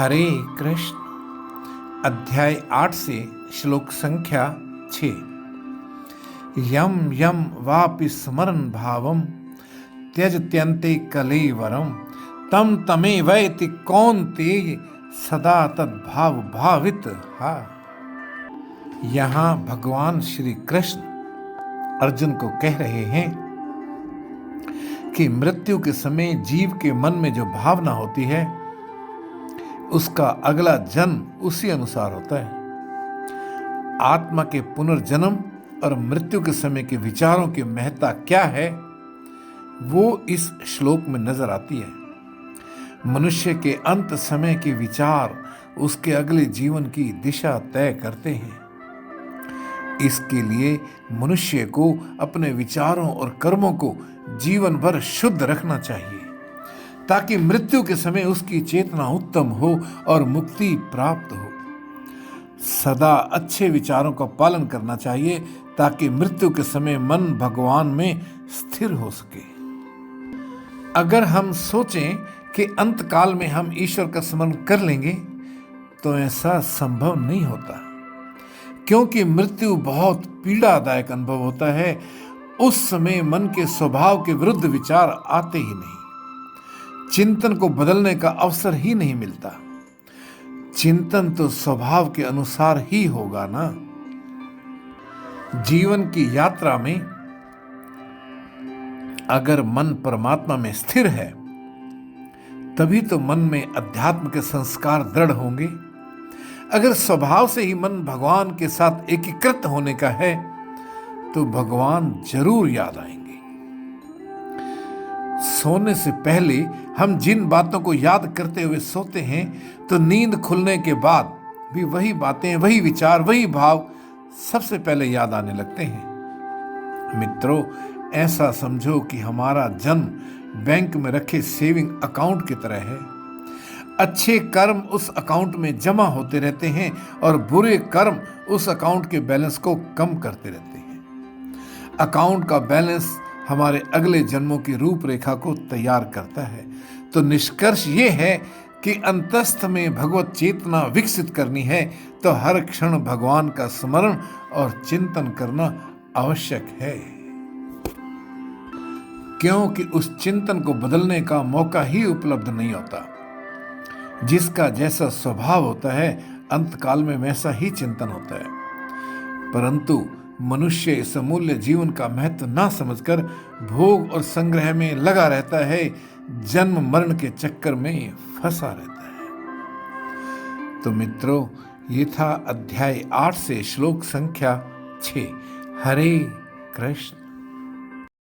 हरे कृष्ण। अध्याय 8 से श्लोक संख्या 6। यम यम वापि स्मरन् भावम त्यजत्यन्ते कलेवरम तम तमे वैति कौन्तेय सदा तद्भाव भावित हा। यहाँ भगवान श्री कृष्ण अर्जुन को कह रहे हैं कि मृत्यु के समय जीव के मन में जो भावना होती है उसका अगला जन्म उसी अनुसार होता है। आत्मा के पुनर्जन्म और मृत्यु के समय के विचारों की महत्ता क्या है वो इस श्लोक में नजर आती है। मनुष्य के अंत समय के विचार उसके अगले जीवन की दिशा तय करते हैं। इसके लिए मनुष्य को अपने विचारों और कर्मों को जीवन भर शुद्ध रखना चाहिए ताकि मृत्यु के समय उसकी चेतना उत्तम हो और मुक्ति प्राप्त हो। सदा अच्छे विचारों का पालन करना चाहिए ताकि मृत्यु के समय मन भगवान में स्थिर हो सके। अगर हम सोचें कि अंत काल में हम ईश्वर का स्मरण कर लेंगे तो ऐसा संभव नहीं होता, क्योंकि मृत्यु बहुत पीड़ादायक अनुभव होता है। उस समय मन के स्वभाव के विरुद्ध विचार आते ही नहीं, चिंतन को बदलने का अवसर ही नहीं मिलता। चिंतन तो स्वभाव के अनुसार ही होगा ना। जीवन की यात्रा में अगर मन परमात्मा में स्थिर है तभी तो मन में अध्यात्म के संस्कार दृढ़ होंगे। अगर स्वभाव से ही मन भगवान के साथ एकीकृत होने का है तो भगवान जरूर याद आएंगे। सोने से पहले हम जिन बातों को याद करते हुए सोते हैं तो नींद खुलने के बाद भी वही बातें, वही विचार, वही भाव सबसे पहले याद आने लगते हैं। मित्रों, ऐसा समझो कि हमारा जन्म बैंक में रखे सेविंग अकाउंट की तरह है। अच्छे कर्म उस अकाउंट में जमा होते रहते हैं और बुरे कर्म उस अकाउंट के बैलेंस को कम करते रहते हैं। अकाउंट का बैलेंस हमारे अगले जन्मों की रूपरेखा को तैयार करता है। तो निष्कर्ष ये है कि अंतस्थ में भगवत चेतना विकसित करनी है तो हर क्षण भगवान का स्मरण और चिंतन करना आवश्यक है, क्योंकि उस चिंतन को बदलने का मौका ही उपलब्ध नहीं होता। जिसका जैसा स्वभाव होता है अंतकाल में वैसा ही चिंतन होता है। परंतु मनुष्य इस अमूल्य जीवन का महत्व ना समझकर भोग और संग्रह में लगा रहता है, जन्म मरण के चक्कर में फंसा रहता है। तो मित्रों, ये था अध्याय 8 से श्लोक संख्या 6। हरे कृष्ण।